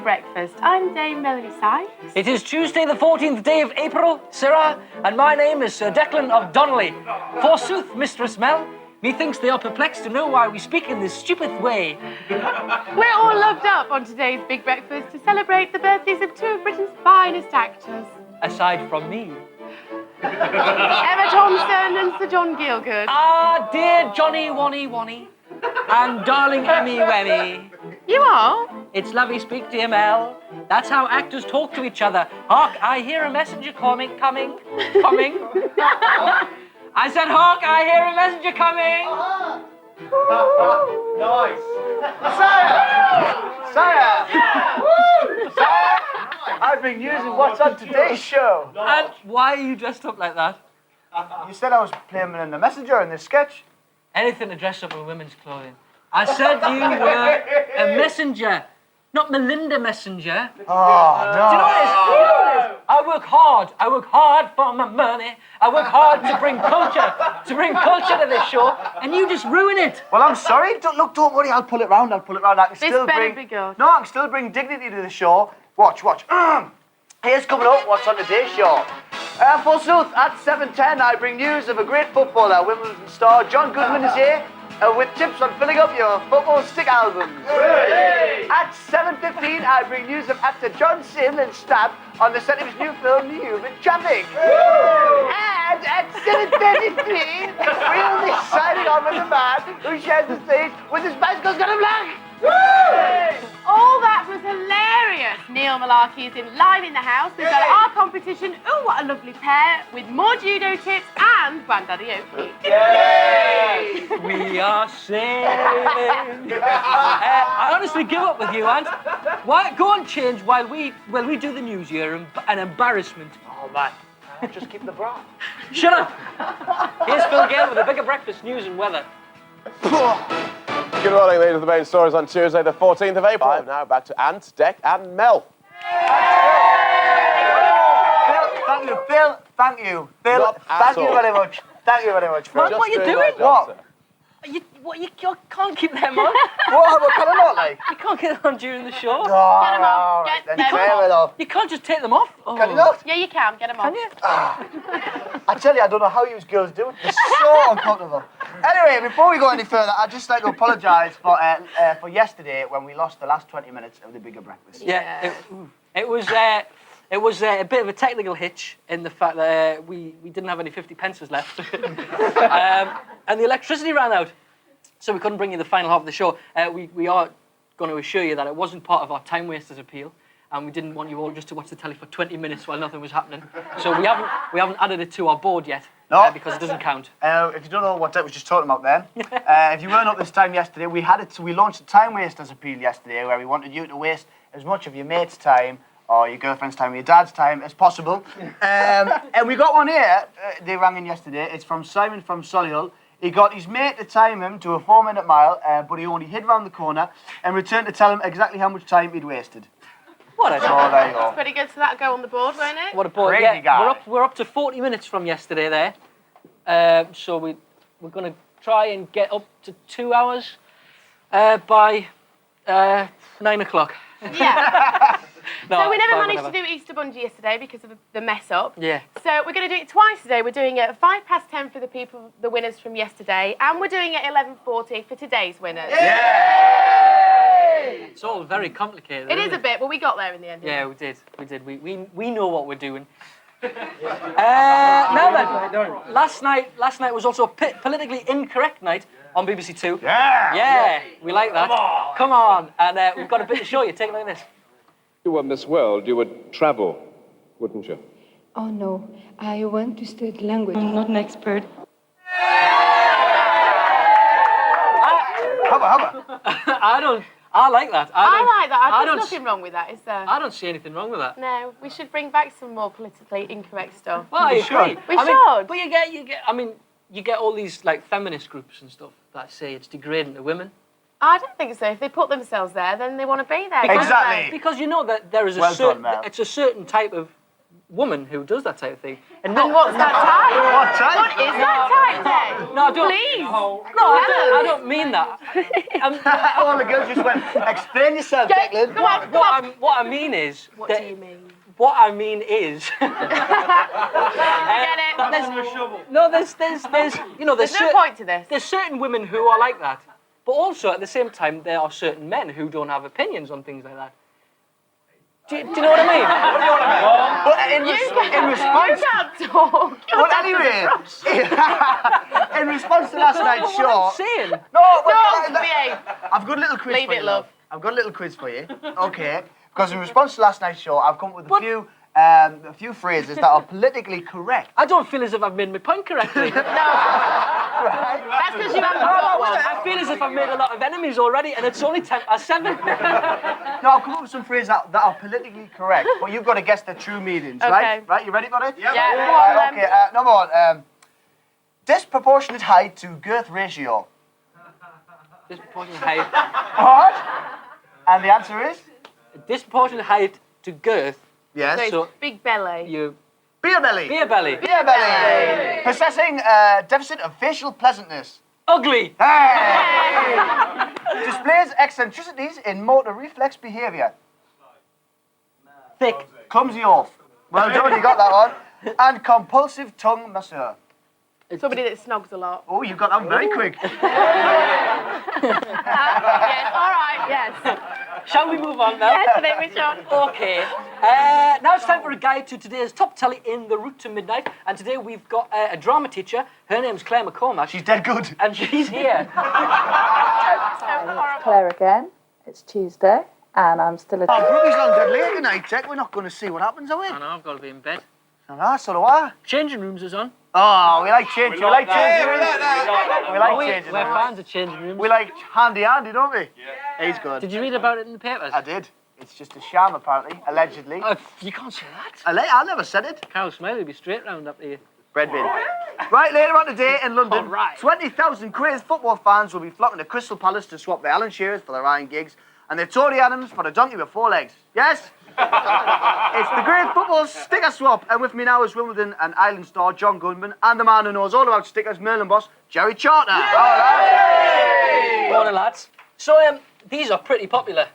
breakfast. I'm Dame Melanie Sykes. It is Tuesday the 14th day of April, Sirrah, and my name is Sir Declan of Donnelly. Forsooth, Mistress Mel, methinks they are perplexed to know why we speak in this stupid way. We're all loved up on today's big breakfast to celebrate the birthdays of two of Britain's finest actors. Aside from me. Emma Thompson and Sir John Gielgud. Ah, dear Johnny Wonny Wonny, and darling Emmy Wemmy. You are? It's lovely speak to you, Mel. That's how actors talk to each other. Hark, I hear a messenger coming. I said, hark, I hear a messenger coming. Nice. Sire! I've been using what's on today's show. And why are you dressed up like that? You said I was playing in the messenger in this sketch. Anything to dress up in women's clothing. I said you were a messenger, not Melinda Messenger. Oh, no. Do you know what it is? I work hard for my money. I work hard to bring culture to this show, and you just ruin it. Well, I'm sorry. Don't worry. I'll pull it round. I can still better be good. No, I can still bring dignity to the show. Watch. Here's coming up what's on today's show. Forsooth, at 7:10, I bring news of a great footballer, Wimbledon star John Goodman is here with tips on filling up your football stick albums. Hey! At 7:15, I bring news of actor John Sim and Stab on the set of his new film, The Human Traffic. And at 7:33, we'll be signing on with the man who shares the stage with his bicycle's got a black. All that was hilarious. Neil Mullarkey is live in the house. We've got our competition. Oh, what a lovely pair. With more judo tips and Granddaddy Oakley. Yay! We are sailing. I honestly give up with you, Ant. Why, go and change while we do the news. You're an embarrassment. Oh, man. Just keep the bra. Shut up. Here's Phil Gale with a bigger breakfast, news and weather. Good morning, these are the main stories on Tuesday, the 14th of April. Now back to Ant, Dec, and Mel. Phil, thank you. Phil, thank you very much. Thank you very much, Phil. What are you doing? What? You can't keep them on. What can I not like? You can't get them on during the show. Get them on. Get them on. You can't just take them off. Oh. Can you not? Yeah, you can. Get them on. Can you? I tell you, I don't know how you girls do it. It's so uncomfortable. Anyway, before we go any further, I'd just like to apologise for yesterday when we lost the last 20 minutes of the bigger breakfast. Yeah, it was a bit of a technical hitch in the fact that we didn't have any 50 pences left, and the electricity ran out, so we couldn't bring you the final half of the show. We are going to assure you that it wasn't part of our time wasters appeal, and we didn't want you all just to watch the telly for 20 minutes while nothing was happening. So we haven't added it to our board yet. No. Because it doesn't count. If you don't know what Dec was just talking about then, if you weren't up this time yesterday, we launched a time wasters appeal yesterday where we wanted you to waste as much of your mate's time or your girlfriend's time or your dad's time as possible. And we got one here, they rang in yesterday, it's from Simon from Solihull. He got his mate to time him to a 4-minute mile, but he only hid round the corner and returned to tell him exactly how much time he'd wasted. What a there you go. Pretty good, so that'll go on the board, won't it? What a board. Crazy guy. We're up to 40 minutes from yesterday there. So we're going to try and get up to 2 hours by 9 o'clock. Yeah. No, so we never fine, managed whatever. to do Easter Bungee yesterday because of the mess up. Yeah. So we're going to do it twice today. We're doing it at 10:05 for the winners from yesterday, and we're doing it at 11:40 for today's winners. Yay! It's all very complicated. It is a bit, but we got there in the end. Yeah, we did. We know what we're doing. Now then, last night was also a politically incorrect night on BBC Two. Yeah, we like that. Come on. And we've got a bit to show you. Take a look at this. If you were Miss World, you would travel, wouldn't you? Oh no, I want to study language. I'm not an expert. I like that. I like that. There's nothing wrong with that, is there? I don't see anything wrong with that. No, we should bring back some more politically incorrect stuff. Well, I agree. We should. But you get all these like feminist groups and stuff that say it's degrading to women. I don't think so. If they put themselves there, then they want to be there. Exactly. Because you know that there is it's a certain type of woman who does that type of thing. And what's that type? What type? What is that type, Dave? No, I don't. Please. No, I don't mean that. All the girls just went, explain yourself, Declan. Come on, come on. What I mean is. What do you mean? What I mean is. Get it? There's you know, There's no point to this. There's certain women who are like that, but also at the same time there are certain men who don't have opinions on things like that. Do you know what I mean? But in response, You can't talk. but anyway, in response to last night's What I'm show, saying. No, behave. I've got a little quiz Leave for it, you. love. I've got a little quiz for you. Okay, because in response to last night's show, I've come up with a few phrases that are politically correct. I don't feel as if I've made my point correctly. No. That's because you haven't got one. I feel as if I've made a lot of enemies already, and it's only 7:10. No, I've come up with some phrases that are politically correct, but you've got to guess their true meanings, right? Okay. Right, you ready for it? Yeah, go on then. Okay, number one. Disproportionate height to girth ratio. Disproportionate height. What? And the answer is? Disproportionate height to girth. Yes. So Big belly. you. Beer belly. Beer belly. Beer belly. Possessing deficit of facial pleasantness. Ugly. Hey! Displays eccentricities in motor reflex behaviour. Thick. Clumsy off. Well done, you got that one. And compulsive tongue masseur. Somebody that snogs a lot. Oh, you got that one very quick. Yes, all right, yes. Shall we move on now? Yes, I think we should. Okay. Now it's time for a guide to today's top telly in the route to midnight. And today we've got a drama teacher. Her name's Claire McCormack. She's dead good. And she's here. Claire again. It's Tuesday, and I'm still a. Oh, Brooky's long dead late tonight, Tech. We're not going to see what happens, are we? I know, I've got to be in bed. Ah, so do I. Changing rooms is on. Oh, we like changing. We like changing. We like changing. We're fans of changing rooms. We like handy, don't we? Yeah. He's good. Did you read about it in the papers? I did. It's just a sham, apparently, allegedly. You can't say that. I never said it. Carol Smiley will be straight round up here. Bread bin. Right, later on today in London, All right. 20,000 crazed football fans will be flocking to Crystal Palace to swap their Alan Shearers for their Ryan Giggs and their Tory Adams for the donkey with 4 legs. Yes? It's the great football sticker swap, and with me now is Wimbledon and Island star John Goodman and the man who knows all about stickers, Merlin boss, Jerry Charter. All right. Morning, lads. So, these are pretty popular,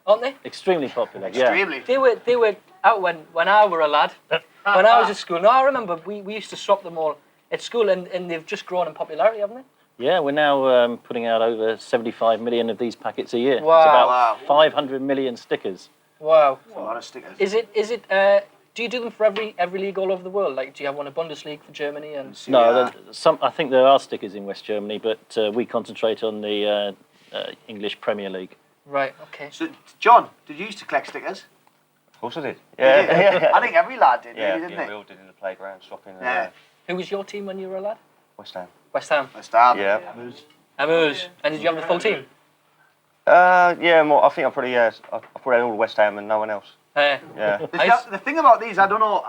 aren't they? Extremely popular, Extremely. They were out when I were a lad. When I was at school. No, I remember we used to swap them all at school, and they've just grown in popularity, haven't they? Yeah, we're now putting out over 75 million of these packets a year. Wow. It's about Wow. 500 million stickers. Wow. A lot of stickers. Is it? Do you do them for every league all over the world? Like, do you have one in Bundesliga for Germany and? No, I think there are stickers in West Germany, but we concentrate on the English Premier League. Right. Okay. So, John, did you used to collect stickers? Of course I did. Did you? Yeah. I think every lad did, Yeah, really, didn't we all did in the playground, swapping Yeah. Who was your team when you were a lad? West Ham. West Ham. West Ham. Yeah. Amuse. And did you have the full team? Yeah, more, I think I probably had all West Ham and no one else. Yeah. The thing about these, I don't know.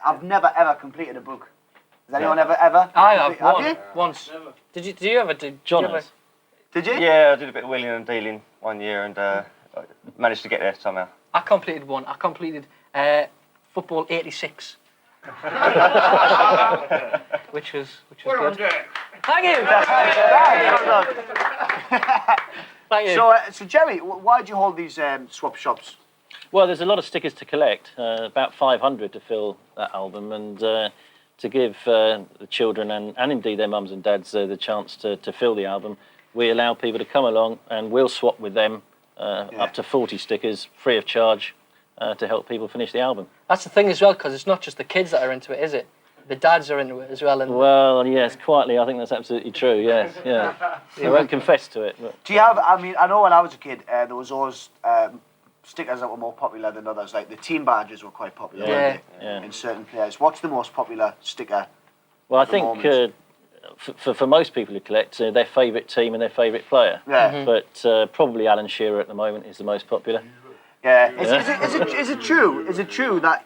I've never ever completed a book. Has anyone ever? I have one. you? Once. Did you ever do? John did you ever- has. Did you? Yeah, I did a bit of wheeling and dealing one year and managed to get there somehow. I completed one. I completed football '86, which was good. Thank you. Thank you. So Jerry, why do you hold these swap shops? Well, there's a lot of stickers to collect, about 500 to fill that album, and to give the children and indeed their mums and dads the chance to fill the album, we allow people to come along and we'll swap with them up to 40 stickers free of charge to help people finish the album. That's the thing as well, because it's not just the kids that are into it, is it? The dads are into it as well. And Well, yes, quietly, I think that's absolutely true, yes, yeah. I won't confess to it. But. Do you have? I mean, I know when I was a kid, there was always stickers that were more popular than others. Like the team badges were quite popular, weren't they? Yeah. In certain players. What's the most popular sticker? Well, I the think moment? for most people who collect, their favourite team and their favourite player. Yeah. But probably Alan Shearer at the moment is the most popular. Yeah. Is it true? Is it true that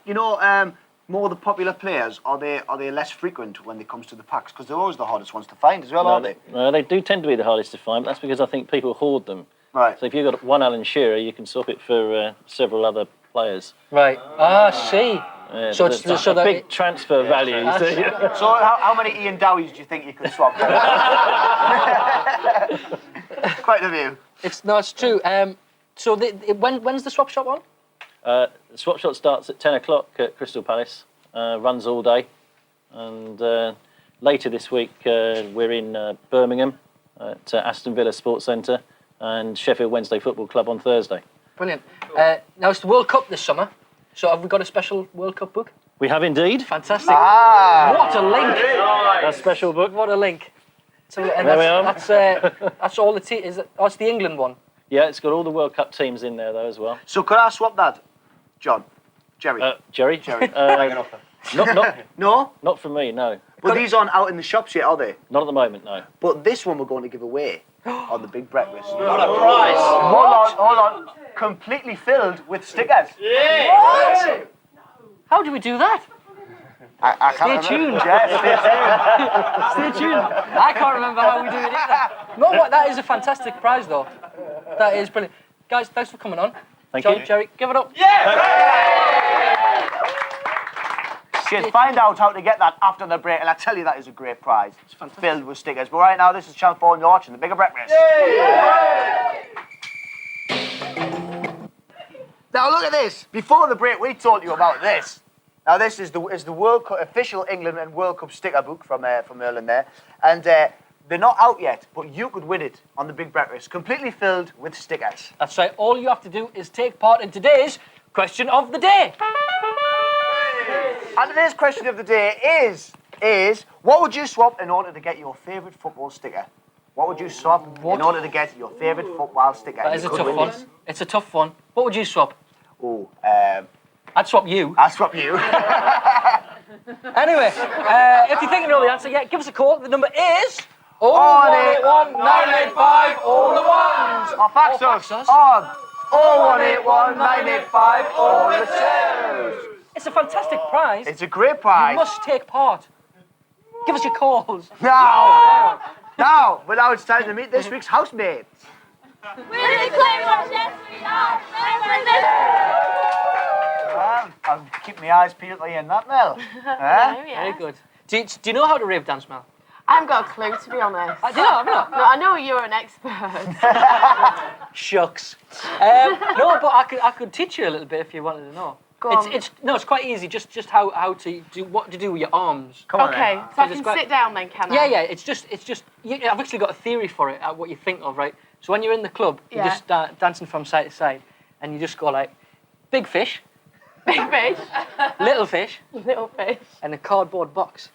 more the popular players are they less frequent when it comes to the packs because they're always the hardest ones to find as well, aren't they? No, they do tend to be the hardest to find, but that's because I think people hoard them. Right. So if you've got one Alan Shearer, you can swap it for several other players. Right. Ah, I see. Yeah, So there's it's a big transfer value. You see. So how many Ian Dowies do you think you could swap? Quite a few. It's true. So when's the swap shop on? The swap shop starts at 10 o'clock at Crystal Palace, runs all day, and later this week we're in Birmingham at Aston Villa Sports Centre and Sheffield Wednesday Football Club on Thursday. Brilliant. Now it's the World Cup this summer, so have we got a special World Cup book? We have indeed. Fantastic. What a link. A special book. What a link. So, and There we are. That's all the it's the England one. Yeah, it's got all the World Cup teams in there though as well. So could I swap that, John? Jerry? Jerry? Jerry. No? Not from me, no. But these aren't out in the shops yet, are they? Not at the moment, no. But this one we're going to give away on the Big Breakfast. What a prize. Hold on. Completely filled with stickers. What? How do we do that? I Stay tuned. Yeah, Stay tuned. I can't remember how we do it either. No, what? That is a fantastic prize, though. That is brilliant. Guys, thanks for coming on. Thank John, you. Jerry, give it up. Shit, find out how to get that after the break, and I tell you that is a great prize. It's filled with stickers. But right now, this is Channel 4 and you're watching the Bigger Breakfast. Now look at this. Before the break, we told you about this. Now this is the World Cup official England and World Cup sticker book from Earl in there, and they're not out yet, but you could win it on the Big Breakfast, completely filled with stickers. That's right. All you have to do is take part in today's question of the day. And today's question of the day is what would you swap in order to get your favourite football sticker? What would you swap in order to get your favourite football sticker? That is a tough one. It's a tough one. What would you swap? Oh, I'd swap you. I'll swap you. Anyway, if you think you know the answer, give us a call. The number is 0181 985 all the ones. Or fax us on 0181 985 all the twos. It's a fantastic prize. It's a great prize. You must take part. Give us your calls. Now, but now it's time to meet this week's housemates. We're the Claymores, yes we are. Well, I'll keep my eyes peeled for you in that, Mel. Very good. Do you know how to rave dance, Mel? I haven't got a clue, to be honest. Do you know? No, I know you're an expert. Shucks. No, but I could teach you a little bit if you wanted to know. Go on. It's quite easy. Just how to do what to do with your arms. Come on, Okay, then. so I can sit down then, can I? Yeah. It's just. I've actually got a theory for it. What you think of, right? So when you're in the club, you just start dancing from side to side, and you just go like, big fish, Big fish, little fish, and a cardboard box.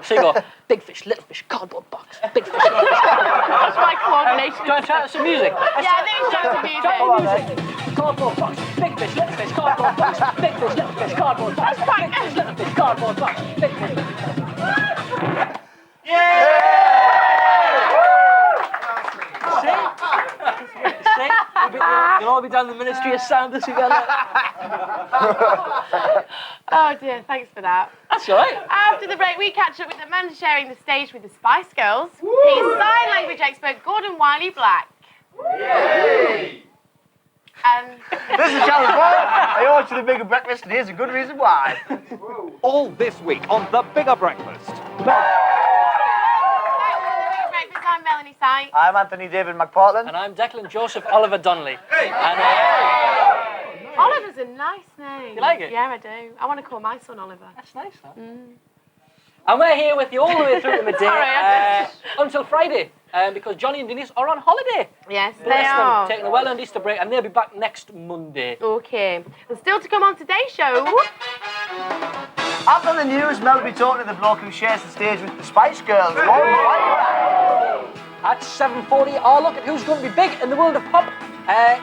So you go, big fish, little fish, cardboard box, big fish, little fish. That's my coordination. Do you want to try out some music? Yeah, I think it's time to music. Try the music. Cardboard box, big fish, little fish, cardboard box, big fish, little fish, cardboard box, big fish, little fish, cardboard box, big fish. See? You'll all be down the Ministry of Sound this weekend. Oh dear, thanks for that. That's all right. After the break, we catch up with the man sharing the stage with the Spice Girls. He's sign language expert Gordon Wiley Black. And This is Channel 4. I order the Bigger Breakfast, and here's a good reason why. All this week on The Bigger Breakfast. I'm Melanie Sykes. I'm Anthony David McPartland. And I'm Declan Joseph Oliver Donnelly. And, Oliver's a nice name. You like it? Yeah, I do. I want to call my son Oliver. that's nice, that. And we're here with you all the way through to midday until Friday, because Johnny and Denise are on holiday. Yes, they Bless them, are. taking a well-earned Easter break, and they'll be back next Monday. Okay. And still to come on today's show. After the news, Mel will be talking to the bloke who shares the stage with the Spice Girls. At 7:40, our look at who's going to be big in the world of pop,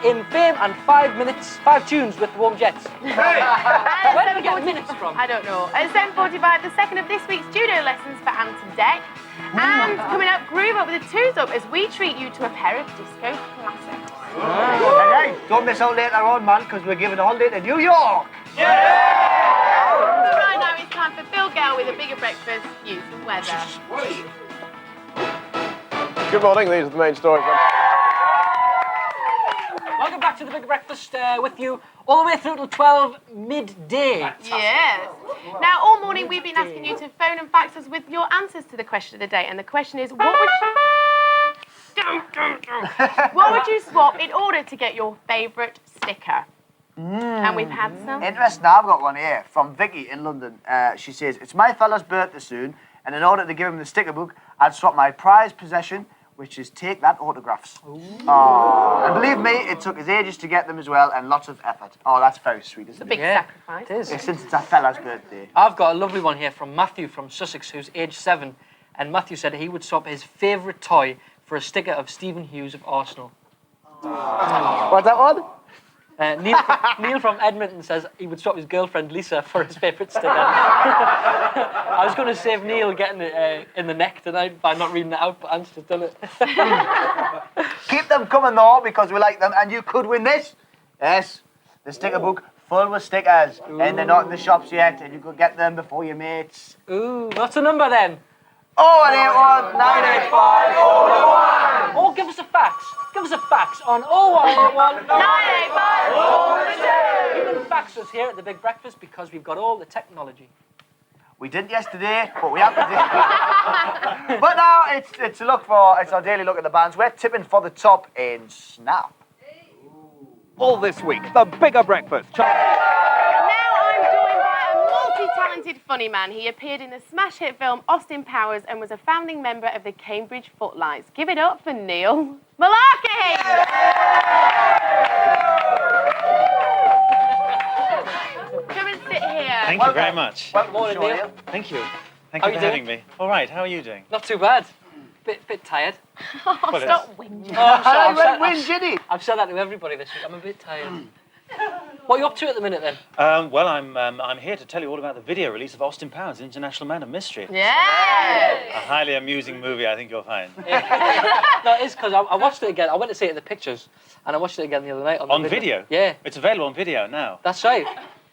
in fame and 5 tunes with the Warm Jets. Where do we get minutes from? I don't know. At 7:45, the second of this week's judo lessons for Ant and Deck. And coming up, Groove Up with the Twos Up as we treat you to a pair of disco classics. Hey, don't miss out later on, man, because we're giving a holiday to New York. But right now it's time for Phil Gale with a Bigger Breakfast news and weather. Good morning, these are the main stories. Welcome back to the Big Breakfast with you all the way through till 12 midday. Yes. Now, all morning we've been asking you to phone and fax us with your answers to the question of the day. And the question is, what would you swap in order to get your favourite sticker? And we've had some. Interesting. I've got one here from Vicky in London. She says, it's my fella's birthday soon, and in order to give him the sticker book, I'd swap my prized possession, which is Take That autographs. Oh. And believe me, it took us ages to get them as well, and lots of effort. Oh, that's very sweet, isn't it? It's a big sacrifice. It is. Since it's a fella's birthday. I've got a lovely one here from Matthew from Sussex, who's age 7. And Matthew said he would swap his favourite toy for a sticker of Stephen Hughes of Arsenal. What's that one? Neil from Edmonton says he would swap his girlfriend Lisa for his favourite sticker. I was going to save Neil getting it in the neck tonight by not reading it out, but Ant's just done it. Keep them coming though, because we like them, and you could win this. Yes, the sticker book full with stickers, and they're not in the shops yet, and you could get them before your mates. Ooh, what's the number then? 0181 985 011. Oh, give us a fax. Give us a fax on 0181 985 012. You can fax us here at the Big Breakfast because we've got all the technology. We didn't yesterday, but we have today. But now it's our daily look at the bands. We're tipping for the top in Snap. All this week, the Bigger Breakfast. Talented funny man. He appeared in the smash hit film Austin Powers and was a founding member of the Cambridge Footlights. Give it up for Neil Mullarkey! Come and sit here. Thank you very much. Morning, Neil. Thank you. Thank you for having me. All right, how are you doing? Not too bad. Bit tired. Oh, stop whinging. I've said that to everybody this week. I'm a bit tired. What are you up to at the minute then? Well, I'm here to tell you all about the video release of Austin Powers, International Man of Mystery. Yeah. A highly amusing movie, I think you'll find. No, it is because I watched it again. I went to see it in the pictures, and I watched it again the other night on the video. Yeah. It's available on video now. That's right.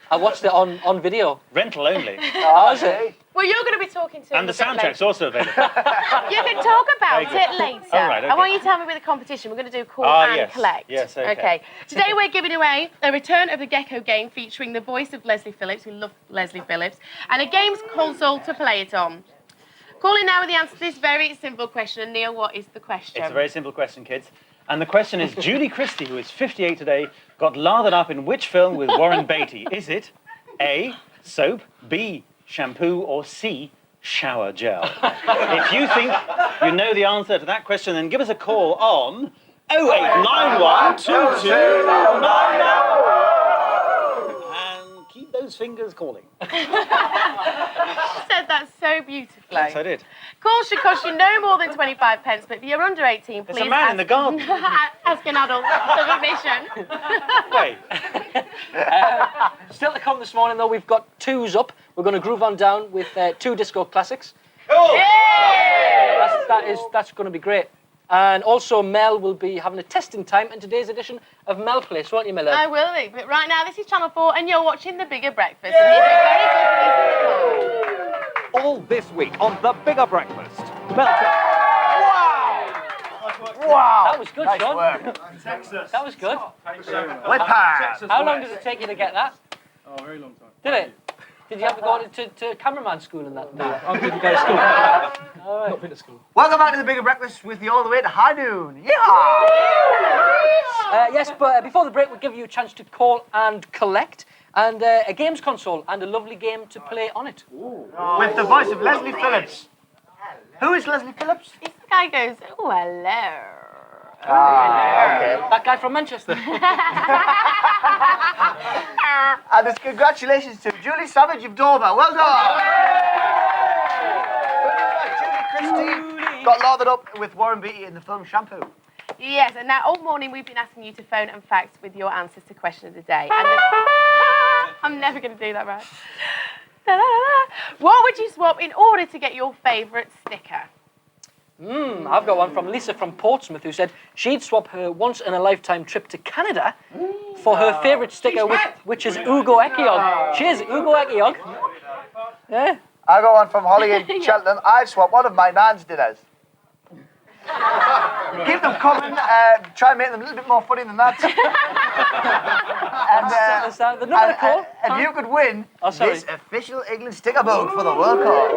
I watched it on video. Rental only. Oh, is it? Well, you're going to be talking to And the soundtrack's also available. You can talk about it later. All right, okay. I want you to tell me with the competition. We're going to do call and yes. collect. Yes, okay. Today we're giving away a return of the Gecko game featuring the voice of Leslie Phillips. We love Leslie Phillips. And a games console to play it on. Call in now with the answer to this very simple question. And Neil, what is the question? It's a very simple question, kids. And the question is, Judy Christie, who is 58 today, got lathered up in which film with Warren Beatty? Is it A, soap, B, shampoo, or C, shower gel? If you think you know the answer to that question, then give us a call on 0891 2299. And keep those fingers calling. You said that so beautifully. Yes, I did. Calls should cost you no more than 25 pence, but if you're under 18, please There's a man in the garden. ask an adult for permission. Wait. Still to come this morning, though, we've got 2s up. We're going to groove on down with 2 disco classics. Cool. That's going to be great. And also, Mel will be having a testing time in today's edition of Mel Place, won't you, Mel? I will be, but right now this is Channel 4 and you're watching The Bigger Breakfast. And these are very good. All this week on the Bigger Breakfast. Wow! That was good, nice Sean. Work. That was good. How long did it take you to get that? Oh, a very long time. Did it? Did you have to go to cameraman school and that? No, I didn't go to school. All right. Not been to school. Welcome back to the Bigger Breakfast with you all the way to high noon. Yeah! Yes, but before the break, we'll give you a chance to call and collect, and a games console and a lovely game to play on it. With the voice of Leslie Phillips. Who is Leslie Phillips? This guy goes, oh, hello. Okay. That guy from Manchester. And it's congratulations to Julie Savage of Dover. Well done. Julie Christie got lathered up with Warren Beatty in the film Shampoo. Yes, and now all morning we've been asking you to phone and fax with your answers to question of the day. And I'm never going to do that right. What would you swap in order to get your favourite sticker? I've got one from Lisa from Portsmouth who said she'd swap her once-in-a-lifetime trip to Canada for her favourite sticker, which is Ugo Ekiog. Cheers, Ugo Ekiog. Yeah. I got one from Holly in Cheltenham. I'd swap one of my nan's dinners. Keep them coming. Try and make them a little bit more funny than that. The number to call. And you could win sorry. this official England sticker book for the World Cup.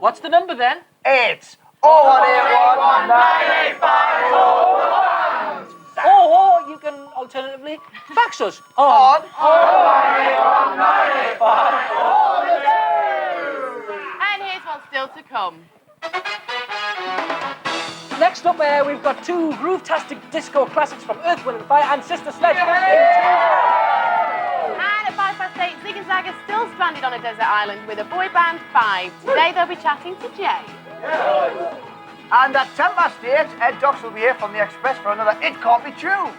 What's the number then? It's 0181985. Or you can alternatively fax us on 0181985. And here's what's still to come. Next up, we've got two groove-tastic disco classics from Earth, Wind & Fire and Sister Sledge. And at 8:05, Zig and Zag are still stranded on a desert island with a boy band 5. Today they'll be chatting to Jay. And at 8:10, Ed Dox will be here from the Express for another It Can't Be True.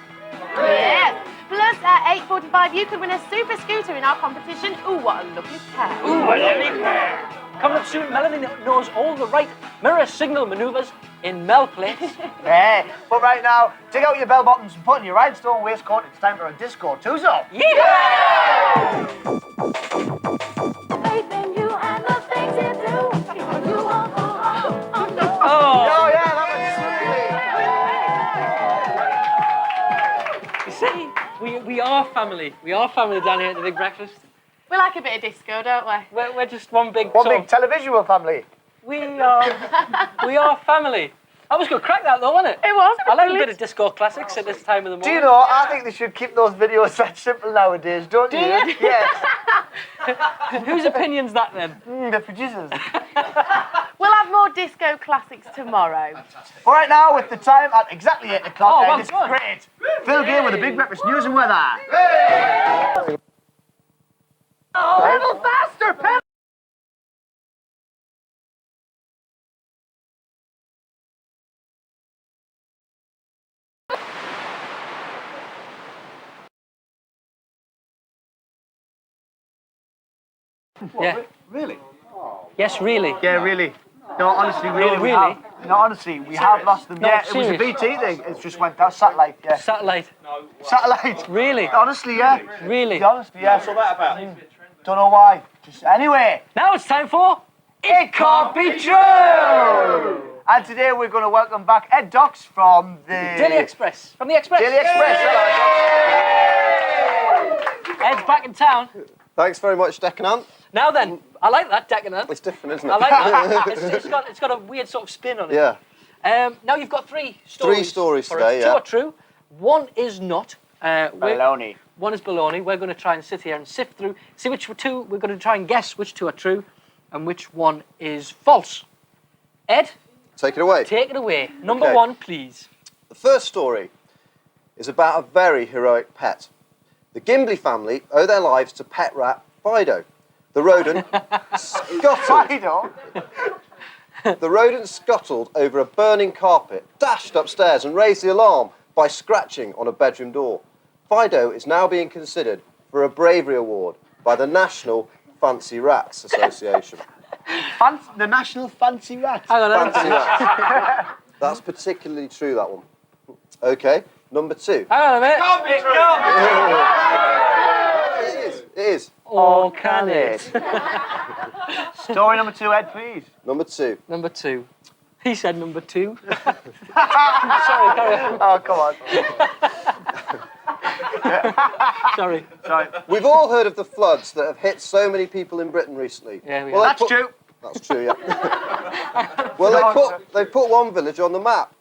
Yes. Plus, at 8:45, you could win a super scooter in our competition. Ooh, what a lovely pair. Ooh, a lovely pair. Coming up soon, Melanie knows all the right mirror signal manoeuvres in Mel plates. Yeah, but right now, take out your bell bottoms and put on your rhinestone waistcoat. It's time for a disco twos-up. Yeah! Oh, yeah, that was sweet. You see, we are family. We are family down here at the Big Breakfast. We like a bit of disco, don't we? We're just one big televisual family. We are family. That was good crack, that though, wasn't it? It was. I like a bit of disco classics at this time of the morning. Do you know, I think they should keep those videos that simple nowadays, don't you? Yes. Whose opinion's that then? The producers. We'll have more disco classics tomorrow. All right, now, with the time at exactly 8 o'clock, Oh, well it's done. great. Phil Gay with the Big Breakfast News and Weather. Pedal faster, pedal! Yeah. Really? Yes, really. Yeah, really. No, honestly, really. No, really? We have lost them. No, Yeah, it was a serious. BT thing. It just went down. Satellite, yeah. Satellite. Satellite. Really? Honestly, yeah. Really? Honestly, yeah. What's all that about? Don't know why. Just anyway. Now it's time for It Can't Be True! And today we're going to welcome back Ed Dox from the Daily Express. From the Express. Daily Express. Ed's back in town. Thanks very much, Decadent. Now then, I like that, Decadent. It's different, isn't it? I like that. It's got a weird sort of spin on it. Yeah. Now you've got three stories. 3 stories for today, us. yeah. 2 are true. 1 is not. Baloney. 1 is baloney. We're going to try and sit here and sift through, see which 2. We're going to try and guess which 2 are true, and which 1 is false. Ed, take it away. Take it away. Number Okay. 1, please. The first story is about a very heroic pet. The Gimbley family owe their lives to pet rat Fido. The rodent scuttled. Fido? The rodent scuttled over a burning carpet, dashed upstairs and raised the alarm by scratching on a bedroom door. Fido is now being considered for a bravery award by the National Fancy Rats Association. The National Fancy Rat. Hang on, Fancy Rats. That's particularly true, that one. Okay, number 2. Hang on a minute. It is. Or can it? Story number 2, Ed, please. Number 2. Number 2. He said number 2. Sorry, carry on. Oh, come on. Sorry. We've all heard of the floods that have hit so many people in Britain recently. Yeah, we Well, have. That's true. That's true, yeah. Well, they put one village on the map.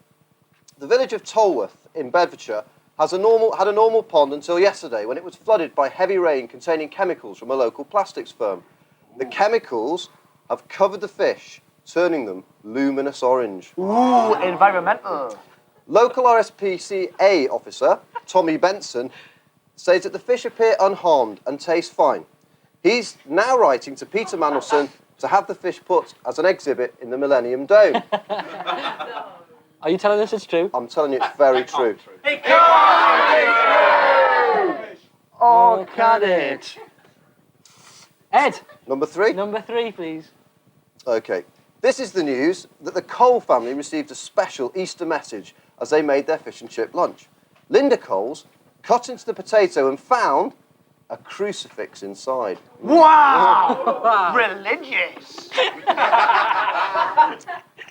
The village of Tolworth in Bedfordshire had a normal pond until yesterday when it was flooded by heavy rain containing chemicals from a local plastics firm. The chemicals have covered the fish, turning them luminous orange. Ooh, environmental. Local RSPCA officer, Tommy Benson, says that the fish appear unharmed and taste fine. He's now writing to Peter Mandelson to have the fish put as an exhibit in the Millennium Dome. Are you telling us it's true? I'm telling you, it's very true. It can't be true! Or can it? Ed. Number 3? Number 3, please. Okay. This is the news that the Cole family received a special Easter message as they made their fish and chip lunch. Linda Coles cut into the potato and found a crucifix inside. Wow! Religious.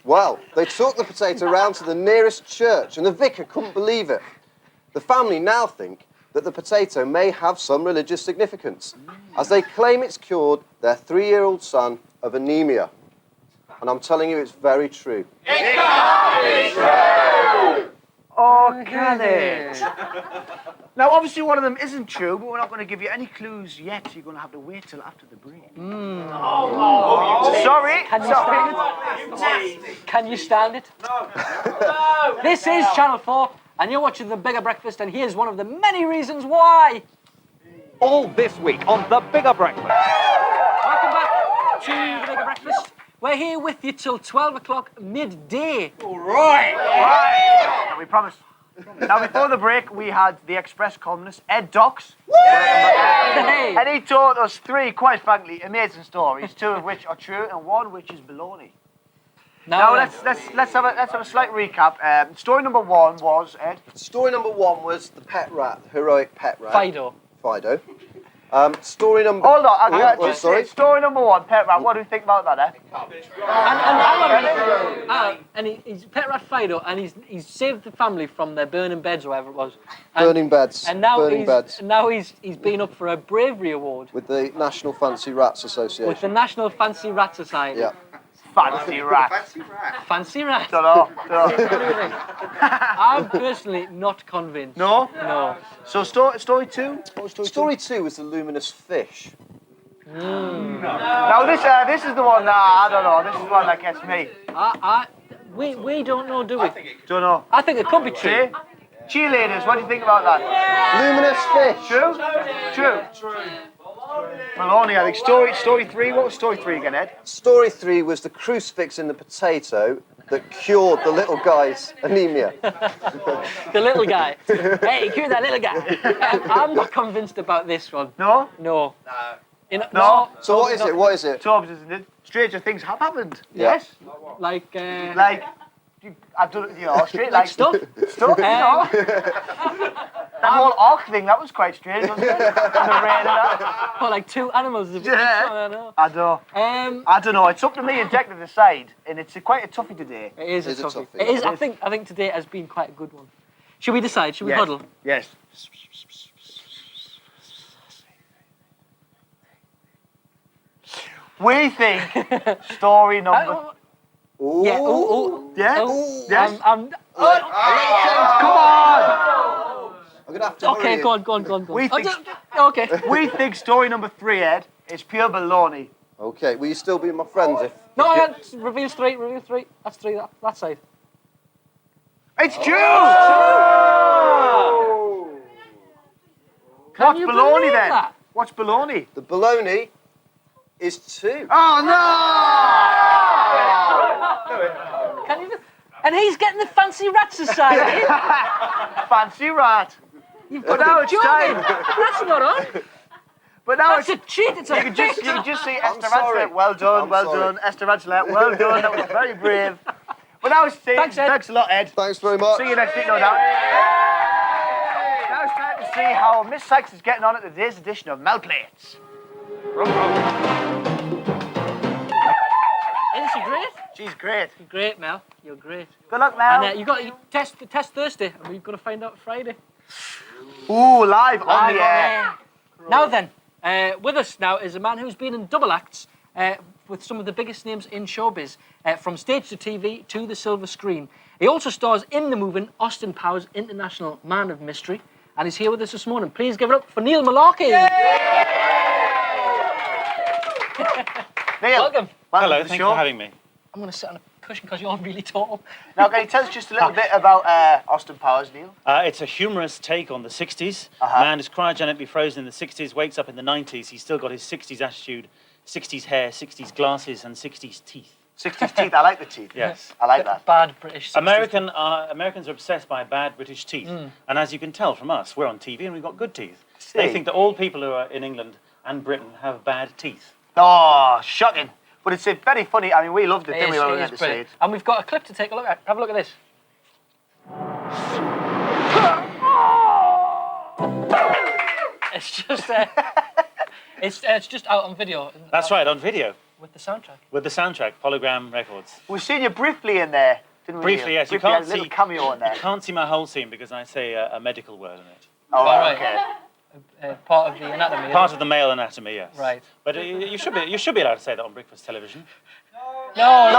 Well, they took the potato round to the nearest church and the vicar couldn't believe it. The family now think that the potato may have some religious significance, as they claim it's cured their 3-year-old son of anemia. And I'm telling you, it's very true. It can't be true! Oh, can it? Now, obviously, one of them isn't true, but we're not going to give you any clues yet. You're going to have to wait till after the break. Sorry. Can you stand it? No. This is Channel 4, and you're watching The Bigger Breakfast, and here's one of the many reasons why. All this week on The Bigger Breakfast. Welcome back to The Bigger Breakfast. We're here with you till 12 o'clock midday. All right. Right. And we promised. Now, before the break, we had the Express columnist, Ed Docks. Hey. And he told us 3, quite frankly, amazing stories, 2 of which are true and 1 which is baloney. Now let's have a slight recap. Story number 1 was, Ed? Story number 1 was the pet rat, the heroic pet rat. Fido. Story number... Hold on, sorry? Story number 1, pet rat. What do you think about that, Ed? And he's pet rat Fido, and he's saved the family from their burning beds or whatever it was. Burning beds. And now burning he's been up for a bravery award with the National Fancy Rats Association. With the National Fancy Rat Society. Yeah. Fancy rat. Fancy rat. Don't know. I'm personally not convinced. No? No. So story 2? What was Story 2 was the luminous fish. Now this is the one that I don't know. This is the one that gets me. We don't know, do we? Don't know. I think it could be true. Cheerleaders, what do you think about that? Luminous fish. True? Maloney, I think. Story 3, what was story 3 again, Ed? Story 3 was the crucifix in the potato that cured the little guy's anemia. The little guy. Hey, cure that little guy. I'm not convinced about this one. No? No. No. So what is it? What is it? Tobbs, isn't it? Stranger things have happened. Yeah. Yes. Like I've done it, straight like stuff. Stuff, That whole arc thing, that was quite strange, wasn't it? And the rain and that. Oh, like 2 animals. Yeah. I don't know. It's up to me and Deck to decide, and it's quite a toughie today. It is a toughie. It is. I think today has been quite a good one. Should we decide? Should we huddle? Yes. We think story number... Yeah. Yeah? Yes. Come on! I'm going to have to Okay, go on. We think story number 3, Ed, is pure baloney. Okay, will you still be my friends if... No, reveal 3. That's 3, that side. It's true! Can you believe then? that? What's baloney? The baloney is 2. Oh, no! Can you? And he's getting the Fancy Rat Society. Fancy rat. But now it's time. That's not on. But now it's a cheat. It's a you can just see Esther Rancelet. Well done. Esther Rancelet, well done. That was very brave. But now it's time. Thanks a lot, Ed. Thanks very much. See you next week, no doubt. Now it's time to see how Miss Sykes is getting on at today's edition of Mel Plates. Isn't she great? She's great. You're great, Mel. You're great. Good luck, Mel. And you test Thursday, and we've got to find out Friday. Ooh, live on the air. Now then, with us now is a man who's been in double acts with some of the biggest names in showbiz, from stage to TV to the silver screen. He also stars in the movie Austin Powers International Man of Mystery, and he's here with us this morning. Please give it up for Neil Mullarkey. Neil, welcome. Hello, thanks for having me. I'm going to sit on a cushion because you're really tall. Now, can you tell us just a little bit about Austin Powers, Neil? It's a humorous take on the 60s. Man is cryogenically frozen in the 60s, wakes up in the 90s. He's still got his 60s attitude, 60s hair, 60s glasses, and 60s teeth. 60s teeth, I like the teeth. Yes. I like that. Bad British 60s. Americans are obsessed by bad British teeth. And as you can tell from us, we're on TV and we've got good teeth. They think that all people who are in England and Britain have bad teeth. Oh, shocking. But it's very funny. I mean, we loved it, didn't we, when we went to see it? And we've got a clip to take a look at. Have a look at this. It's just it's just out on video. That's right, on video. with the soundtrack. With the soundtrack, Polygram Records. We've seen you briefly in there, didn't we? Briefly, Neil? yes. You Briefly, can't a little see cameo in there. You can't see my whole scene because I say a medical word in it. Oh, right, okay. Part of the anatomy. Part of the male anatomy, yes. Right. But you should be allowed to say that on breakfast television. No, you can't.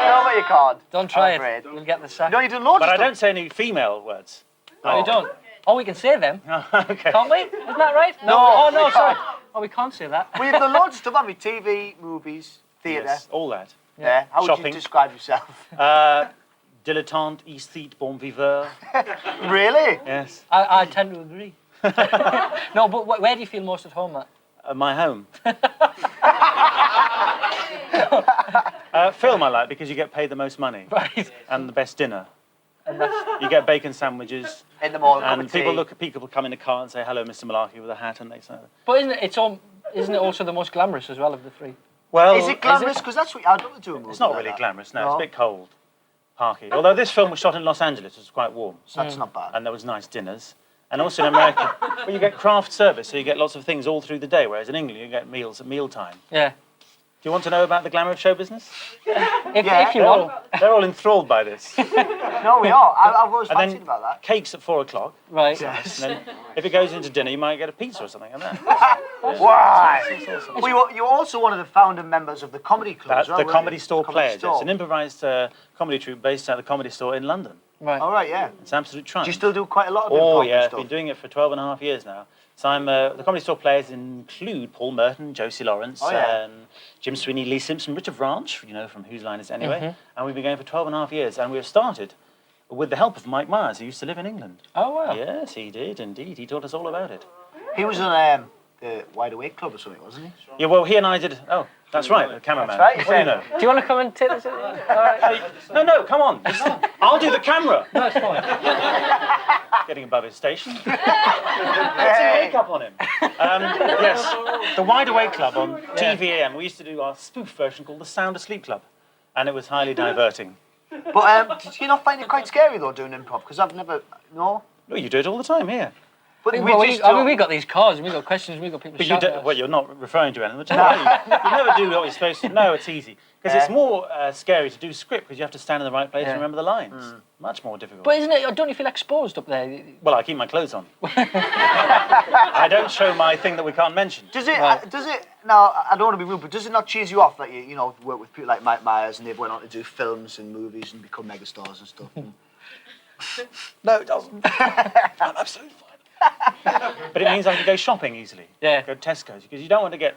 No, you can't. Don't try I'm afraid. it. You'll get the sack. No, you do loads But of I stuff. don't say any female words. No, you don't. Oh, we can say them. Okay. Can't we? Isn't that right? No, Oh, no, we sorry. can't. Oh, we can't say that. We've done loads of stuff, haven't we? TV, movies, theatre. Yes, all that. Yeah. How would you Shopping. describe yourself? Dilettante, aesthete, bon viveur. Really? Yes. I tend to agree. No, but where do you feel most at home, Matt? My home. Film I like because you get paid the most money. Right. And the best dinner. And that's... You get bacon sandwiches. In the morning, and people come in the car and say hello, Mr. Mullarkey, with a hat, and they say. But isn't it also the most glamorous as well of the three? Well, is it glamorous? Because that's what I'd love to do a movie. It's not like really that. glamorous. No, it's a bit cold, parky. Although this film was shot in Los Angeles, it was quite warm. So that's not bad. And there was nice dinners. And also in America, well, you get craft service, so you get lots of things all through the day, whereas in England you get meals at mealtime. Yeah. Do you want to know about the glamour of show business? If you want. They're all enthralled by this. No, we are. I've always And fancied then about that. cakes at 4 o'clock. Right. Yes. And then if it goes into dinner, you might get a pizza or something like that. Why? Well, you're also one of the founder members of the Comedy Club as well, The weren't Comedy you? Store Comedy Players. Store. It's an improvised comedy troupe based at the Comedy Store in London. Right. All right, yeah. It's absolute triumph. Do you still do quite a lot of Oh, improv yeah, I've stuff? been doing it for 12 and a half years now. So I'm the Comedy Store Players include Paul Merton, Josie Lawrence, Jim Sweeney, Lee Simpson, Richard Branch, you know, from Whose Line Is It Anyway? And we've been going for 12 and a half years, and we've started with the help of Mike Myers, who used to live in England. Oh, wow. Yes, he did, indeed. He taught us all about it. He was on the Wide Awake Club or something, wasn't he? Yeah, well, he and I did... Oh, that's right, the cameraman. That's right, What do you know? Do you want to come and take this? All right. No, come on. I'll do the camera. No, it's fine. Getting above his station. Let's see makeup on him. Yes, the Wide Awake Club on TVAM. We used to do our spoof version called the Sound Asleep Club, and it was highly diverting. But did you not find it quite scary though doing improv? Because I've never. No. No, you do it all the time here. But I we mean, just. we got these cards, we got questions, we got people But you shouting do, at us. well, you're not referring to anything. You never do what you're supposed to. No, it's easy. Because it's more scary to do script because you have to stand in the right place and remember the lines. Much more difficult. But isn't it, don't you feel exposed up there? Well, I keep my clothes on. I don't show my thing that we can't mention. Does it? Does it? Now, I don't want to be rude, but does it not cheese you off that you know work with people like Mike Myers and they've went on to do films and movies and become megastars and stuff? No, it doesn't. I'm absolutely fine. But it means I can go shopping easily. Yeah. Go to Tesco's because you don't want to get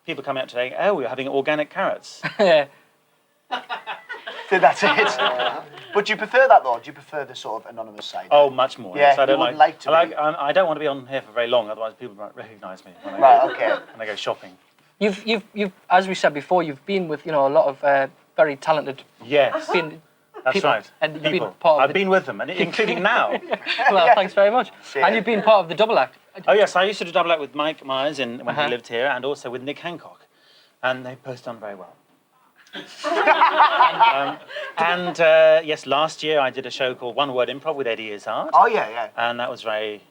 people coming up today. Oh, we're having organic carrots. Yeah. So that's it. But do you prefer that though? Do you prefer the sort of anonymous side? Oh, much more. Yeah, yes. I don't you wouldn't like to be. I don't want to be on here for very long, otherwise people might recognise me when I Right, okay. when I go shopping. You've, as we said before, you've been with, a lot of very talented. Yes. That's people, right. And you've people. been part of I've been with them, and including now. Well, thanks very much. Yeah. And you've been part of the double act. Oh yes, I used to do double act with Mike Myers when he lived here, and also with Nick Hancock, and they both done very well. Yes, last year I did a show called One Word Improv with Eddie Izzard. Oh yeah. And that was very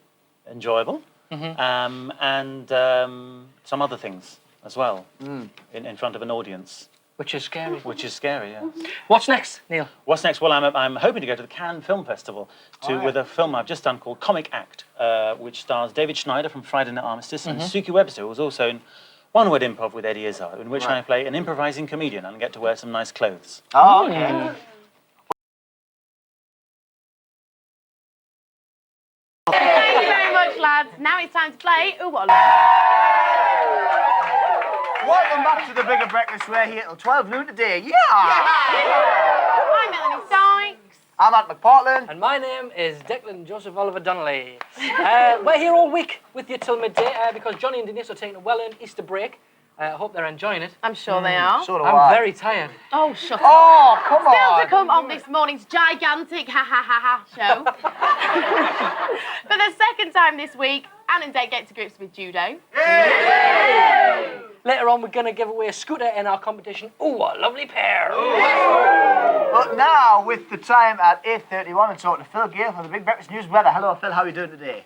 enjoyable. And some other things as well in front of an audience. Which is scary. Which is scary, yeah. What's next, Neil? What's next? Well, I'm hoping to go to the Cannes Film Festival with a film I've just done called Comic Act, which stars David Schneider from Friday Night Armistice and Suki Webster, who was also in One Word Improv with Eddie Izzard, in which I play an improvising comedian and get to wear some nice clothes. Oh, okay. Thank you very much, lads. Now it's time to play Ooh What. Welcome back to the Bigger Breakfast. We're here till 12 noon today. Yeah! I'm Melanie Sykes. I'm at McPartland. And my name is Declan Joseph Oliver Donnelly. We're here all week with you till midday because Johnny and Denise are taking a well-earned Easter break. I hope they're enjoying it. I'm sure they are. So do I'm I. very tired. Oh, shut up. Oh, come Still on. to come on this morning's gigantic show. For the second time this week, Anne and Dave get to grips with Judo. Yay! Later on, we're going to give away a scooter in our competition. Ooh, what a lovely pair. But now, with the time at 8:31, and talking to Phil Gale from the Big Breakfast News weather. Hello, Phil. How are you doing today?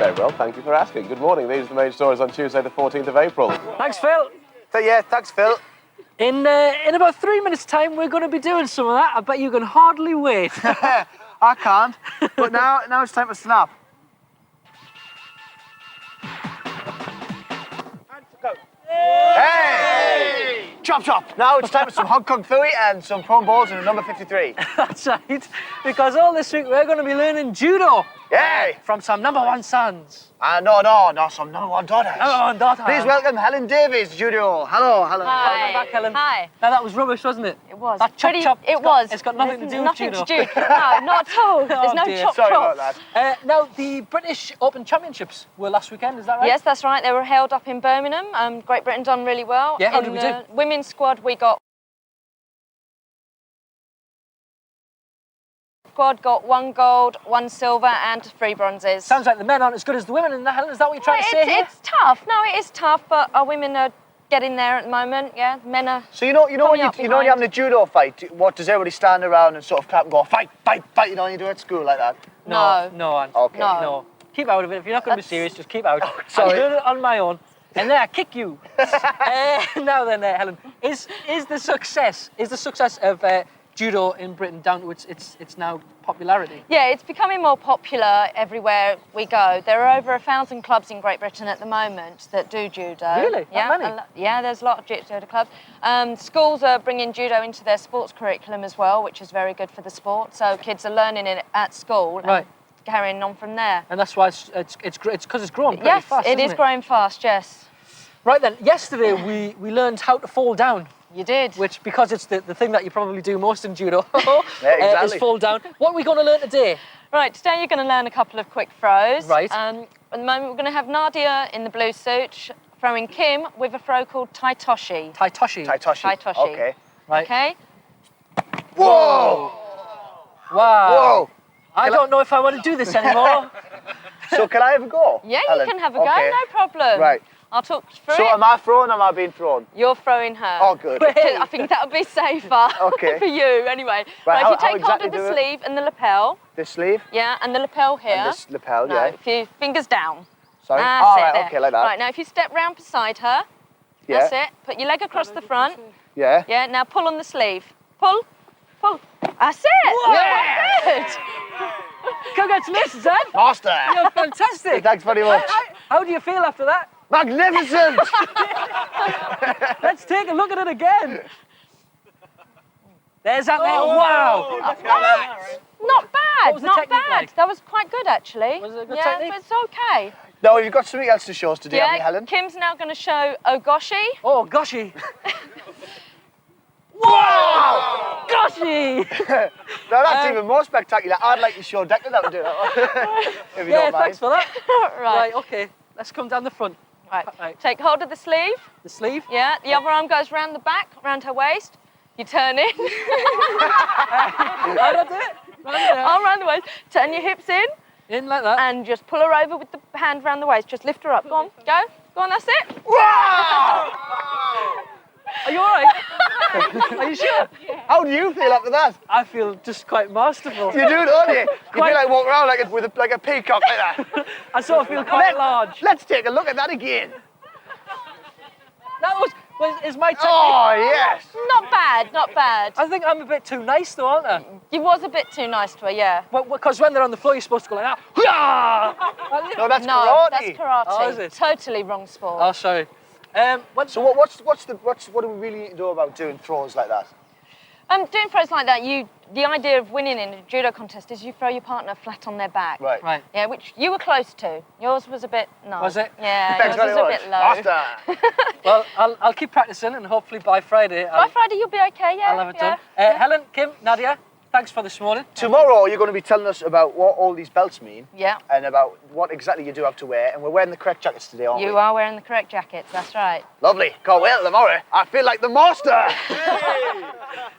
Very well, thank you for asking. Good morning. These are the main stories on Tuesday, the 14th of April. Thanks, Phil. Yeah, thanks, Phil. In about 3 minutes' time, we're going to be doing some of that. I bet you can hardly wait. I can't. But now it's time to snap. Hey! Chop, chop. Now it's time for some hot kung fu and some prawn balls in a number 53. That's right. Because all this week, we're going to be learning judo. Yay! From some number 1 sons. No, some number 1 daughters. Number 1 daughter. Please welcome Helen Davies, judo. Hello. Welcome back, Helen. Hi. Now, that was rubbish, wasn't it? It was. That chop, chop. It was. It's got nothing to do with nothing judo. to do. No, not at all. There's no dear. chop Sorry chop. about that. Now, the British Open Championships were last weekend, is that right? Yes, that's right. They were held up in Birmingham. Great Britain done really well. Yeah, how in did we the do? Women's squad, we got 1 gold, 1 silver, and 3 bronzes. Sounds like the men aren't as good as the women, Helen. Is that what you're trying to say here? It's tough. No, it is tough, but our women are getting there at the moment. Yeah, men are. So you know when coming you up when you're having a judo fight, what does everybody stand around and sort of clap and go fight, fight, fight? You know when you do it at school like that? No, Anne. Okay. No. Keep out of it. If you're not going to be serious, just keep out. sorry. I'm doing it on my own. And then I kick you. Now then, Helen, is the success of judo in Britain down to its now popularity? Yeah, it's becoming more popular everywhere we go. There are over 1,000 clubs in Great Britain at the moment that do judo. Really? Yeah, That many? Yeah, there's a lot of judo clubs. Schools are bringing judo into their sports curriculum as well, which is very good for the sport. So kids are learning it at school and carrying on from there. And that's why it's because it's growing pretty Yes, fast, it is growing fast, yes. Right then, yesterday we learned how to fall down. You did. Which, because it's the thing that you probably do most in judo, exactly. is fall down. What are we going to learn today? Right, today you're going to learn a couple of quick throws. Right. At the moment we're going to have Nadia in the blue suit throwing Kim with a throw called taitoshi. Taitoshi. Taitoshi. Okay. Right. Okay. Whoa! Wow. Whoa! I don't know if I want to do this anymore. So can I have a go? Yeah, Helen? you can have a go, Okay. no problem. Right. I'll talk through So it. am I thrown or am I being thrown? You're throwing her. Oh, good. I think that would be safer Okay. for you, anyway. Right, Right, how if you take hold exactly of the do it? sleeve and the lapel. This sleeve Yeah, and the lapel here. and this lapel, No, yeah. if you fingers down. Sorry. That's Oh, it, right, there. okay, like that. Right, now if you step round beside her. Yeah. That's it. Put your leg across the front. Yeah. Yeah, now pull on the sleeve. Pull. That's it. Yeah. Good. Congratulations, Ed. Master. You're fantastic. Thanks very much. How do you feel after that? Magnificent. Let's take a look at it again. There's that there. Wow. Not bad. was the Not technique bad. like? That was quite good, actually. Was it a good yeah, technique? it's okay. Now, you've got something else to show us today, haven't you, Helen? Kim's now going to show Ogoshi. Oh, goshy. Wow! Goshy. Now, that's even more spectacular. I'd like to show Declan how to do that. If you Yeah, don't mind. thanks for that. Right. Okay. Let's come down the front. Right. Take hold of the sleeve. The sleeve. Yeah. The other arm goes round the back, round her waist. You turn in. How do I do it? Arm round the waist. Turn your hips in. In like that. And just pull her over with the hand round the waist. Just lift her up. Go on. Go. Go on. That's it. Wow! Are you all right? Are you sure? How do you feel after that? I feel just quite masterful. You do, don't you? You Quite- feel like walking around like a peacock like that. I sort of feel quite large. Let's take a look at that again. That was is my technique. Oh, yes. Not bad. Not bad. I think I'm a bit too nice though, aren't I? You was a bit too nice to her, yeah. Well, because when they're on the floor, you're supposed to go like that. Hoo-yah! No, that's No, karate. that's karate. Oh, is it? Totally wrong sport. Oh, sorry. So what do we really know about doing throws like that? Doing throws like that, the idea of winning in a judo contest is you throw your partner flat on their back. Right. Right. Yeah, which you were close to. Yours was a bit no. Was it? Yeah, Thanks yours very was much. a bit low. Master. Well, I'll keep practicing, and hopefully by Friday By Friday you'll be okay. Yeah. I'll have it yeah. done. Helen, Kim, Nadia, thanks for this morning. Tomorrow you're going to be telling us about what all these belts mean Yeah. and about what exactly you do have to wear. And we're wearing the correct jackets today, aren't we? You are wearing the correct jackets. That's right. Lovely. Can't wait till tomorrow. I feel like the master.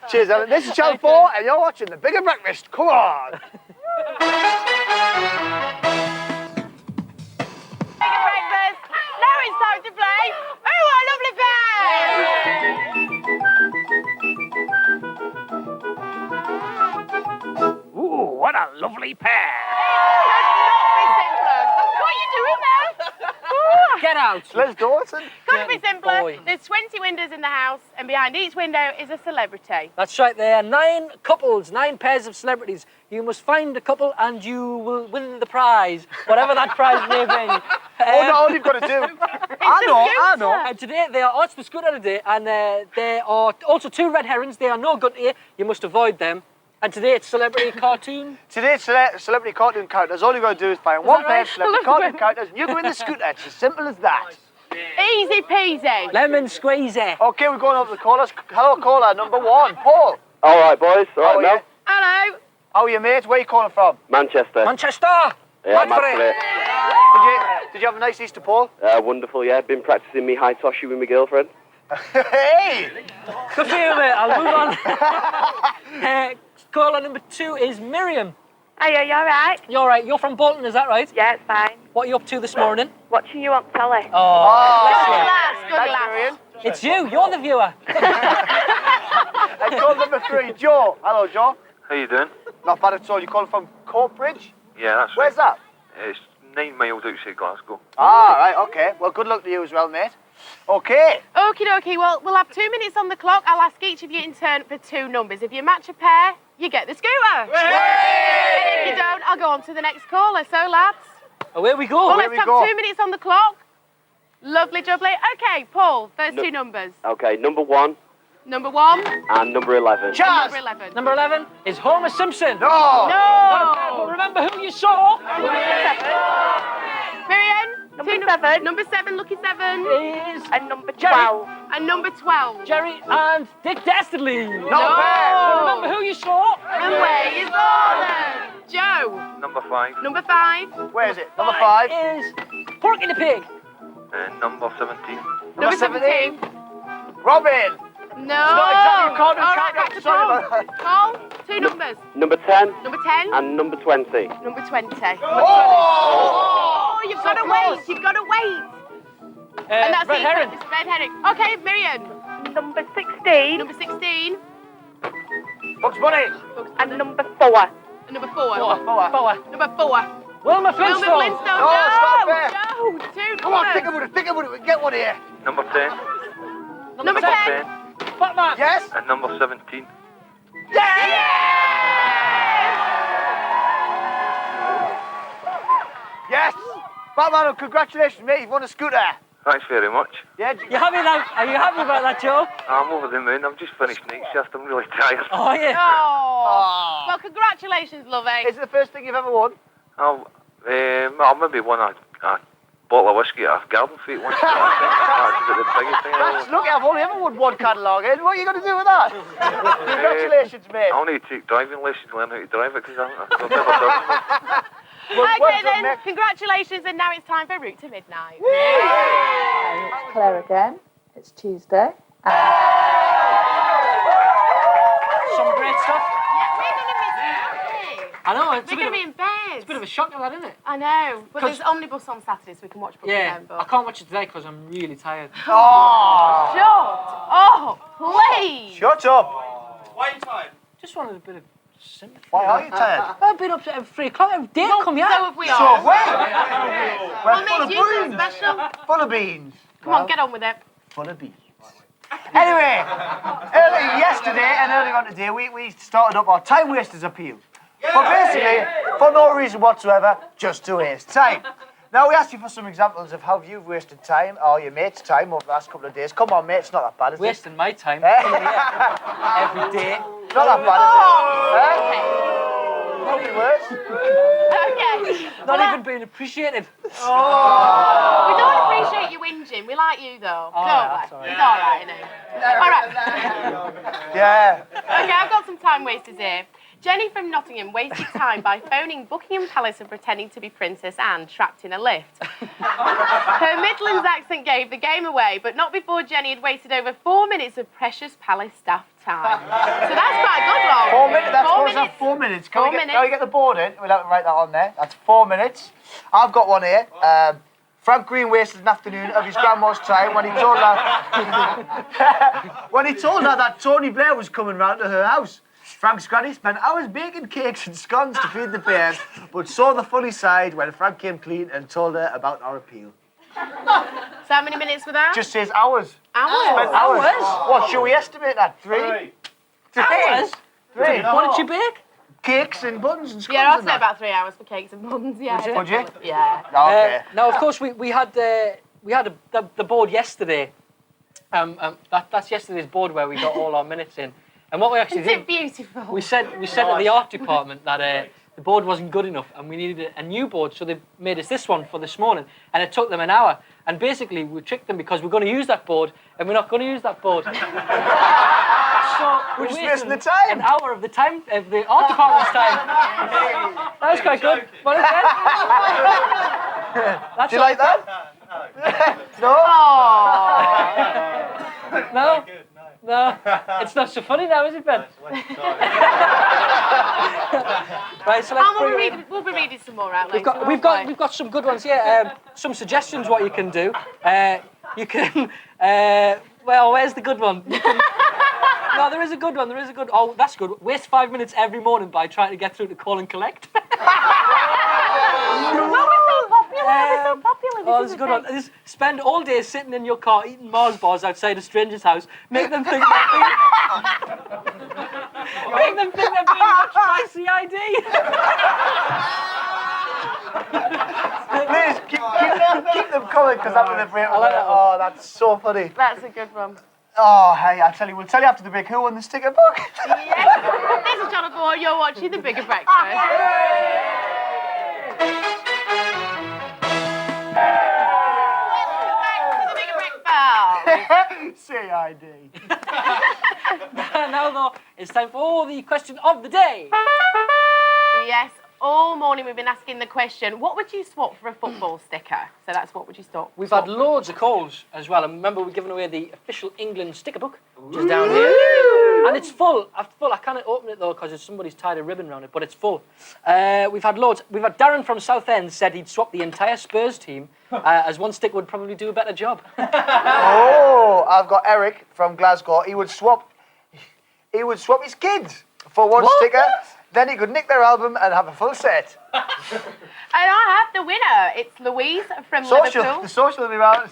Cheers, Ellen. This is Channel 4 and you're watching The Bigger Breakfast. Come on. Bigger breakfast. Now it's time to play. Oh, what a lovely pair! Ooh, what a lovely pair. Could not be simpler. What are you doing there? Get out. Les Dawson. Couldn't be simpler. boy. There's 20 windows in the house, and behind each window is a celebrity. That's right, there are 9 couples, 9 pairs of celebrities. You must find a couple and you will win the prize, whatever that prize may be. Oh, no, all you've got to do. I know. And today they are, it's the scooter today, and there are also 2 red herrings. They are no good to you. You must avoid them. And today it's celebrity cartoon. Today it's celebrity cartoon characters. All you've got to do is find one pair of celebrity cartoon characters and you go in the scooter. It's as simple as that. Easy peasy. Lemon squeezy. Okay, we're going over to the callers. Hello, caller number 1, Paul. All right, boys. All right, Mel. Hello. How are you, mate? Where are you calling from? Manchester. Manchester. Yeah, mad for it. Did you have a nice Easter, Paul? Wonderful, yeah. Been practicing me high toshi with my girlfriend. Hey! Good for you, mate. I'll move on. Caller number 2 is Miriam. Hiya, you alright? You're all right. You're from Bolton, is that right? Yeah, it's fine. What are you up to this morning? Watching you on telly. Oh, bless you. Good lass. It's you. You're the viewer. And call number 3, Joe. Hello, Joe. How you doing? Not bad at all. You calling from Coatbridge? Yeah, that's Where's that? It's 9 miles outside Glasgow. Ah, right, okay. Well, good luck to you as well, mate. Okay. Okie dokie, well, we'll have 2 minutes on the clock. I'll ask each of you in turn for 2 numbers. If you match a pair, you get the scooter. And if you don't, I'll go on to the next caller. So, lads. Away we go. Well, let's have 2 minutes on the clock. Lovely jubbly. Okay, Paul, those 2 numbers. Okay, number 1 Number 1. and number 11. Number 11. Number 11 is Homer Simpson. No! But remember who you saw? Marianne? Number 7. Number 7, lucky 7. Is And number 12. And number 12. Jerry and Dick Dastardly. No! But remember who you saw? And where you saw them? Joe. Number 5. Number 5. Where is it? Number 5. Is Porky the Pig. Number 17. Number 17. Robin. No. It's not exactly a cartoon All right, character. back to Sorry Paul. about that. Paul, 2 numbers. Number 10 Number 10. and number 20. Number 20. Oh! You've got to wait. You've got to wait. And that's Red it. Herring. It's Red Herring. Okay, Miriam. Number 16. Number 16. Bugs Bunny. And number 4. And number 4. Four. Number 4. Wilma Wilma Flintstone. Flintstone. No, it's not fair. No, 2 Come on, think numbers. about it. We can get one here. Number 10. Number 10. Batman. Yes? And number 17. Yes! Batman, congratulations, mate. You've won a scooter. Thanks very much. Yeah, You happy now? Are you happy about that, Joe? I'm over the moon. I've just finished night shift. I'm really tired. Oh, yeah. Oh. Well, congratulations, lovey. Is it the first thing you've ever won? I'll maybe won a bottle of whiskey at a garden feed once. That's about the biggest thing I Look, I've only ever won 1 catalogue in. What are you going to do with that? Congratulations, mate. I'll need to take driving lessons to learn how to drive it because I've never done it. Okay, then. Congratulations, and now it's time for Route to Midnight. It's Claire again. It's Tuesday. Some great stuff. Yeah, we're going to miss nothing. I know. It's We're going to be in bed. It's a bit of a shock of that, isn't it? I know. But there's Omnibus on Saturday, so we can watch books Yeah. then. I But... can't watch it today because I'm really tired. Oh! Shut up, please. Shut up. Wine time. Just wanted a bit of sympathy. Why are you tired? I've been up at 3 o'clock every day. Come here. So have we all. So where? What We're full of makes you so beans. special? Full of beans. Come on, get on with it. Full of beans. Anyway, early yesterday and early on today, we started up our time wasters appeal. But basically, for no reason whatsoever, just to waste time. Now, we asked you for some examples of how you've wasted time, or your mate's time, over the last couple of days. Come on, mate, it's not that bad, is it? Wasting my time every day. Not that bad, is it? Probably worse. Okay. Not even being appreciated. We don't appreciate you whinging. We like you, though. Oh, Don't that's we? all right. It's all right, isn't it? All right. Yeah. Okay, I've got some time wasters here. Jenny from Nottingham wasted time by phoning Buckingham Palace and pretending to be Princess Anne trapped in a lift. Her Midlands accent gave the game away, but not before Jenny had wasted over 4 minutes of precious palace staff time. So that's quite good, Rob. 4 minutes, that's 4 what minutes. 4 minutes. Can we get the board in? We'll have to write that on there. That's 4 minutes. I've got one here. Frank Green wasted an afternoon of his grandma's time when he told her that Tony Blair was coming round to her house. Frank's granny spent hours baking cakes and scones to feed the bears, but saw the funny side when Frank came clean and told her about our appeal. So how many minutes were that? Just says hours. Hours? Spent hours? What, should we estimate that? 3? 3? Hours? 3. What did you bake? Cakes and buns and scones. Yeah, I'd and say that. about 3 hours for cakes and buns. Yeah. Would you? Yeah. Okay. Now, of course, we had the board yesterday. That's yesterday's board where we got all our minutes in. And what we actually Isn't did, it beautiful? we said to the art department that the board wasn't good enough and we needed a new board, so they made us this one for this morning, and it took them an hour. And basically, we tricked them because we're going to use that board, and we're not going to use that board. So We're just wasting wasting the time. An hour of the time, of the art department's time. That was quite good. What is that? That's Do you like that? No? No? No, it's not so funny now, is it, Ben? Right, so let's we'll be reading some more out We've later. got some good ones here. Some suggestions what you can do. You can well, where's the good one? No, there is a good one. There is a good. Oh, that's good. Waste 5 minutes every morning by trying to get through to call and collect. We're so popular. Oh, this is a good one. Spend all day sitting in your car eating Mars bars outside a stranger's house. Make them think they're being watched by CID. Please, keep them coming, because I'm going to break. Oh, that's so funny. That's a good one. Oh, hey, we'll tell you after the break who won the sticker book. Yes. This is Jonathan Moore. You're watching The Bigger Breakfast. CID. Now, though, it's time for the question of the day. Yes, all morning we've been asking the question, what would you swap for a football sticker? So that's what would you swap? We've had loads of calls as well. And remember, we're giving away the official England sticker book, which is down here. And it's full. I can't open it, though, because somebody's tied a ribbon around it, but it's full. We've had loads. We've had Darren from Southend said he'd swap the entire Spurs team, as one sticker would probably do a better job. Oh, I've got Eric from Glasgow. He would swap his kids for one sticker. Then he could nick their album and have a full set. And I have the winner. It's Louise from Liverpool. The social will be around.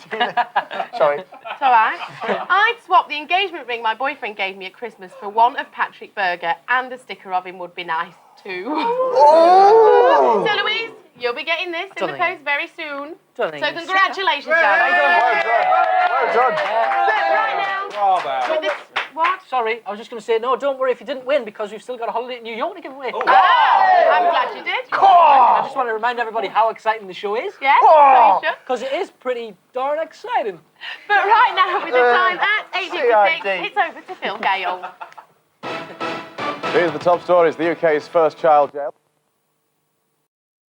Sorry. It's all right. I'd swap the engagement ring my boyfriend gave me at Christmas for one of Patrick Berger, and a sticker of him would be nice too. Oh! So Louise, you'll be getting this in the post very soon. So it's- congratulations, darling. Well done. Bravo. With this, what? Sorry, I was just going to say, no, don't worry if you didn't win, because we've still got a holiday in New York to give away. I'm glad you did. I just want to remind everybody how exciting the show is. Yes, so you should. Because it is pretty darn exciting. But right now, with the time at 8:56, CID. it's over to Phil Gale. These are the top stories. The UK's first child jail.